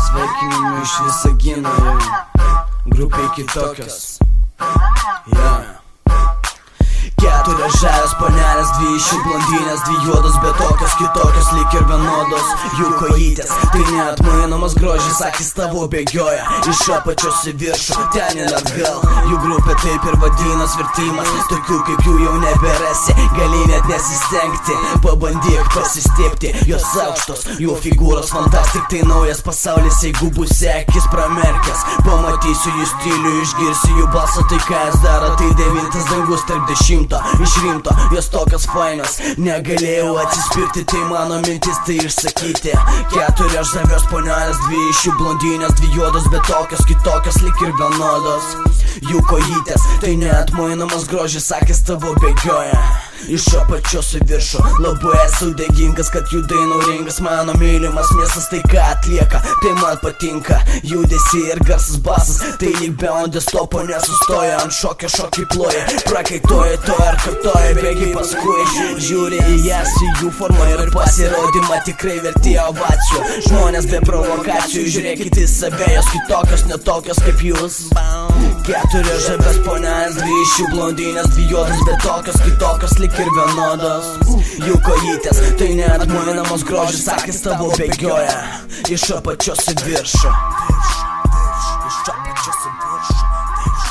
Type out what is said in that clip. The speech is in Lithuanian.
Sveikinimai iš Visagino, grupė kitokios. Keturios žalios panelės, dvi iš jų blondinės, dvi juodos, bet tokios kitokios, lyg ir vienodos. Jų kojytės, tai neatmainomas grožis, akis tavo bėgioja iš apačios į viršų, ten ir atgal. Jų grupė taip ir vadinas vertimas, tokių kaip jų jau neberasi, gali net nesistengti, pabandyk pasistiepti. Jos aukštos, jų figūros fantastik, tai naujas pasaulis, jeigu būsi akis pramerkęs. Pamatysiu jų stilių, išgirsiu jų balsą, tai ką jis daro, tai 9 dangus tarp 10. Iš rimto, jos tokios fainos, negalėjau atsispirti, tai mano mintis tai išsakyti. Keturios žavios panelės, dvi iš jų blondinės, dvi juodos, bet tokios kitokios, lyg ir vienodos. Jų kojytės, tai neatmainomas grožis, akis tavo bėgioja iš apačios į viršų. Labai esu dėkingas, kad jų dainoringas, mano mylimas miestas, tai ką atlieka, tai man patinka. Judesi ir garsas basas, tai lyg beondės topo nesustoja, ant šokio šokį ploja, prakaitoja to ir kartoja, bėgi paskui. Žiūri į jas, į jų formą ir pasirodymą, tikrai verti ovacijų. Žmonės be provokacijų, žiūrėkit į save, jos kitokios, netokios kaip jūs. Keturios žavios panelės, dvi iš jų blondinės, dvi juodos, bet tokios kitokios, lyg ir vienodos. Jų kojytės, tai neatmainomas grožis, akis tavo bėgioja iš apačios į viršų. Iš apačios į viršų.